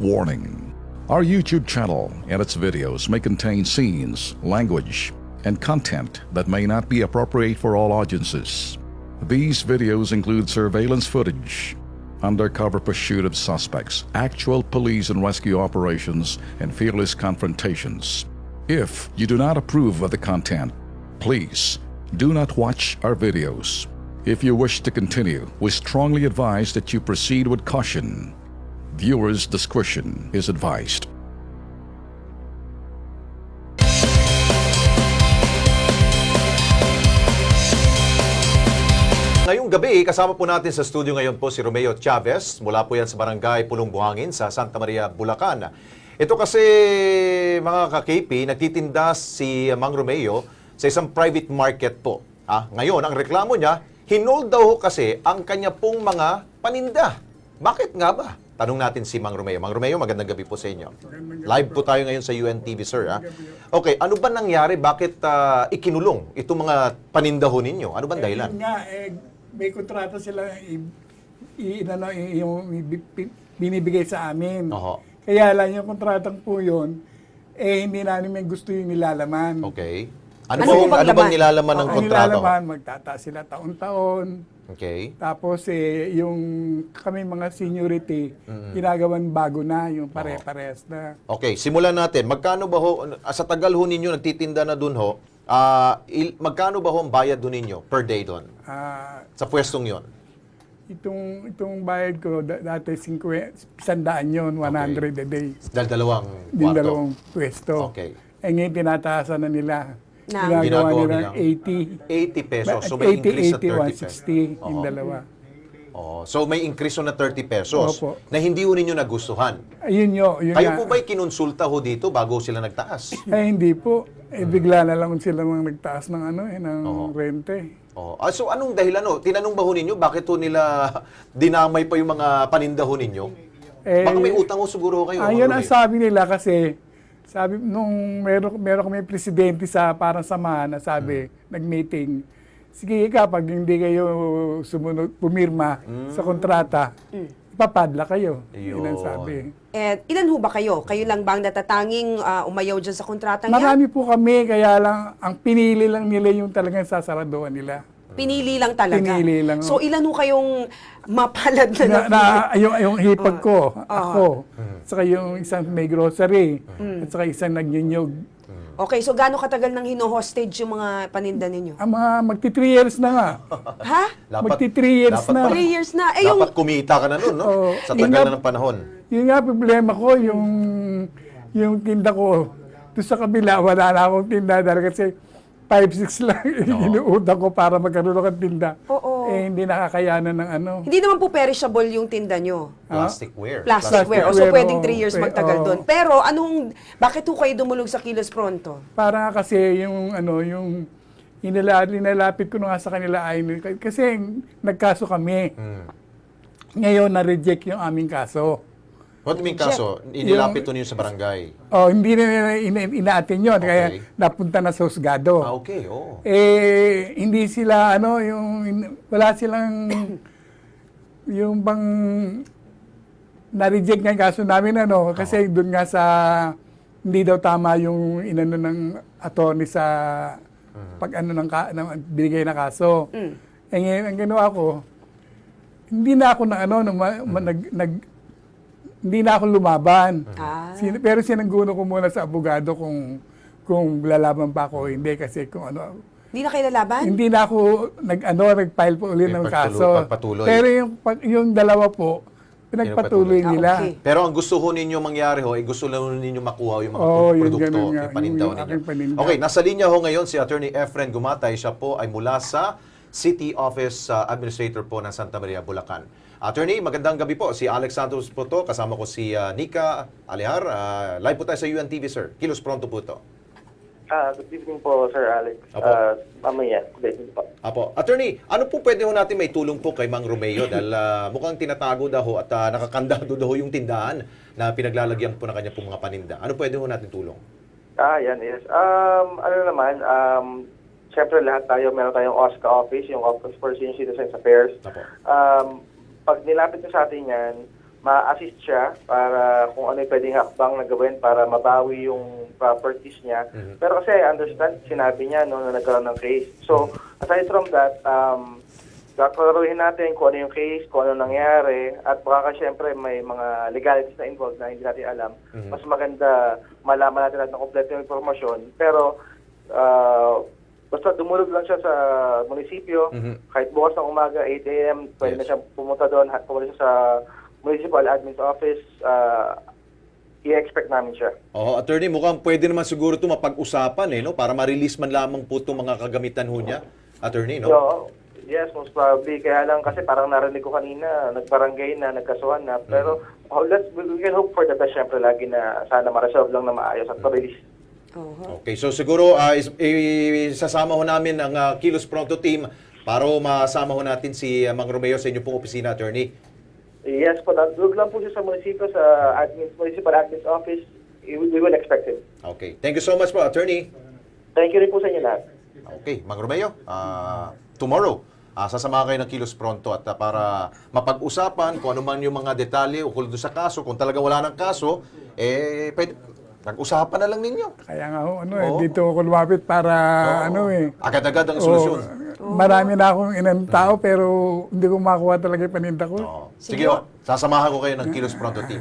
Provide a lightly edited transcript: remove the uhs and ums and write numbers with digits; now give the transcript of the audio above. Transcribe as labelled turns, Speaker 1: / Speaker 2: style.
Speaker 1: Warning: our YouTube channel and its videos may contain scenes, language, and content that may not be appropriate for all audiences. These videos include surveillance footage, undercover pursuit of suspects, actual police and rescue operations, and fearless confrontations. If you do not approve of the content, please do not watch our videos. If you wish to continue, we strongly advise that you proceed with caution. Viewers' discretion is advised.
Speaker 2: Ngayong gabi, kasama po natin sa studio ngayon po si Romeo Chavez. Mula po yan sa Barangay Pulong Buhangin sa Santa Maria, Bulacan. Ito kasi, mga ka-KP, nagtitinda si Mang Romeo sa isang private market po. Ngayon, ang reklamo niya, hinold daw kasi ang kanya pong mga paninda. Bakit nga ba? Tanong natin si Mang Romeo. Mang Romeo, magandang gabi po sa inyo. Live po tayo ngayon sa UNTV, sir. Okay, ano ba nangyari? Bakit ikinulong itong mga paninda ho ninyo? Ano ba dahilan?
Speaker 3: May kontrata sila yung binibigay sa amin.
Speaker 2: Oho.
Speaker 3: Kaya lang yung kontratang po yun, hindi namin may gusto yung nilalaman.
Speaker 2: Okay. Ano bang nilalaman ng
Speaker 3: Ang
Speaker 2: kontrata?
Speaker 3: nilalaman, magtataas sila taon-taon.
Speaker 2: Okay.
Speaker 3: Tapos yung kami mga seniority, ginagawan bago na, yung pare-pares na.
Speaker 2: Okay, simulan natin. Magkano ba ho, sa tagal ho ninyo nagtitinda na dun ho, magkano ba ho ang bayad dun ninyo per day dun? Sa pwestong yon?
Speaker 3: Itong bayad ko, dati 100 yun, 100 a day.
Speaker 2: Dahil dalawang
Speaker 3: Yung
Speaker 2: kwarto?
Speaker 3: dalawang pwesto.
Speaker 2: Okay.
Speaker 3: Ngayon, tinataasan na nila.
Speaker 2: Ginagawa
Speaker 3: Ginagawa nila
Speaker 2: nilang
Speaker 3: 80.
Speaker 2: 80 pesos. So may increase na 30 pesos.
Speaker 3: 160 yung dalawa.
Speaker 2: So may increase na 30 pesos
Speaker 3: Opo.
Speaker 2: na hindi ho ninyo nagustuhan.
Speaker 3: Ayun yun
Speaker 2: Kayo
Speaker 3: nga.
Speaker 2: po ba'y kinonsulta ho dito bago sila nagtaas?
Speaker 3: Hindi po. Bigla na lang sila nagtaas ng ng rente.
Speaker 2: So anong dahilan ho? Tinanong ba ho ninyo bakit ho nila dinamay pa yung mga paninda ho ninyo? Baka may utang ho siguro ho kayo.
Speaker 3: Ayun ang sabi nila kasi, sabi, nung meron kami presidente sa parang samahan na sabi, nag-meeting, sige kapag hindi kayo pumirma sa kontrata, ipapadla kayo. Yun ang sabi.
Speaker 4: Ilan ho ba kayo? Kayo lang bang natatanging umayaw dyan sa kontratang yan?
Speaker 3: Marami po kami, kaya lang, ang pinili lang nila yung talagang sasaraduan nila.
Speaker 4: Pinili lang talaga.
Speaker 3: Pinili lang.
Speaker 4: So ilan ho kayong mapalad na
Speaker 3: yung hipag ko, ako, saka yung isang may grocery, at saka isang nagyunyog.
Speaker 4: Okay, so gaano katagal nang hino-hostage yung mga paninda ninyo?
Speaker 3: Ang mga magti 3 years na nga.
Speaker 4: Ha?
Speaker 3: Magti 3 years na.
Speaker 4: 3 years na.
Speaker 2: Dapat kumita ka na nun, no? Sa tagal na ng panahon.
Speaker 3: Yun nga problema ko, yung tinda ko, doon sa kabila, wala na akong tinda dahil kasi 5-6 lang inuutang ko para magkaroon ng tinda.
Speaker 4: Oo.
Speaker 3: Hindi nakakayanan ng
Speaker 4: Hindi naman po perishable yung tinda nyo.
Speaker 2: Plasticware.
Speaker 4: Plasticware. So
Speaker 3: Plasticware,
Speaker 4: pwedeng 3 years magtagal
Speaker 3: oo.
Speaker 4: doon. Pero bakit ho kayo dumulog sa Kilos Pronto?
Speaker 3: Para kasi yung inilapit ko na nga sa kanila ay kasi nagkaso kami. Ngayon na-reject yung aming kaso.
Speaker 2: What do you mean kaso? Inilapit to niyo sa barangay?
Speaker 3: Hindi na ina-attend yun. Kaya napunta na sa husgado.
Speaker 2: Okay, oo.
Speaker 3: Hindi sila, wala silang, yung bang na-reject nga yung kaso namin, kasi doon nga sa, hindi daw tama yung inano ng attorney sa pag ng binigay na kaso. Ngayon, ang ginawa ko, hindi na ako hindi na ako lumaban. Pero sinangguno ko muna sa abogado kung lalaban pa ako o hindi kasi kung ano.
Speaker 4: Hindi na kayo lalaban?
Speaker 3: Hindi na ako nag-file po ulit ng kaso.
Speaker 2: Pagpatuloy.
Speaker 3: Pero yung dalawa po, pinagpatuloy nila.
Speaker 4: Okay.
Speaker 2: Pero ang gusto ho ninyo mangyari ho, ay gusto lang ninyo makuha yung mga
Speaker 3: Yun
Speaker 2: produkto,
Speaker 3: ganun nga,
Speaker 2: yung paninda ho
Speaker 3: yung aking
Speaker 2: ninyo.
Speaker 3: paninda.
Speaker 2: Okay, nasa linya ho ngayon si Attorney Efren Gumatay. Siya po ay mula sa City Office Administrator po ng Santa Maria, Bulacan. Attorney, magandang gabi po. Si Alex Santos po to. Kasama ko si Nika Alihar. Live po tayo sa UNTV, sir. Kilos Pronto po to.
Speaker 5: Good evening po, Sir Alex. Mamaya, good evening po.
Speaker 2: Apo. Attorney, ano po pwede ho natin may tulong po kay Mang Romeo dahil mukhang tinatago daw ho at nakakandado daw ho yung tindahan na pinaglalagyan po na kanya po mga paninda. Ano pwede ho natin tulong?
Speaker 5: Yan, yes. Siyempre lahat tayo, meron tayong OSCA office, yung Office for Senior Citizens Affairs.
Speaker 2: Apo.
Speaker 5: Pag nilapit ko sa atin yan, ma-assist siya para kung ano yung pwedeng hakbang na gawin para mabawi yung properties niya. Pero kasi I understand, sinabi niya no, na nagkaroon ng case. So, aside from that, kakaroon natin kung ano yung case, kung ano nangyari, at baka syempre may mga legalities na involved na hindi natin alam. Mas maganda malaman natin lahat ng kompleto yung informasyon. Pero, basta dumulog lang siya sa munisipyo, kahit bukas ng umaga, 8 a.m., pwede na siya pumunta doon, pumunta siya sa municipal admin's office, i-expect namin siya.
Speaker 2: Oo, attorney, mukhang pwede naman siguro ito mapag-usapan no? Para ma-release man lamang po itong mga kagamitan ho niya. Attorney, no?
Speaker 5: So, yes, most probably. Kaya lang kasi parang narinig ko kanina, nagbarangay na, nagkasuhan na. Pero we can hope for the best syempre lagi na sana ma-resolve lang na maayos at ma-release.
Speaker 2: Okay, so siguro isasama ho namin ang Kilos Pronto team para masama ho natin si Mang Romeo sa inyo pong opisina, attorney.
Speaker 5: Yes po, nandun lang po siya sa munisipyo, sa municipal admin's office. We will expect him.
Speaker 2: Okay, thank you so much po, attorney.
Speaker 5: Thank you rin po sa inyo lahat.
Speaker 2: Okay, Mang Romeo, tomorrow, sasama kayo ng Kilos Pronto at para mapag-usapan kung ano man yung mga detalye ukol doon sa kaso. Kung talaga wala ng kaso, pwede, pag-usapan na lang ninyo.
Speaker 3: Kaya nga ho,
Speaker 2: Oo.
Speaker 3: dito ako lumapit para
Speaker 2: Agad-agad ang solusyon.
Speaker 3: Marami na akong inang tao pero hindi ko makuha talaga yung paninda ko.
Speaker 2: Oo. Sige ho, sasamahan ko kayo ng Kilos Pronto team.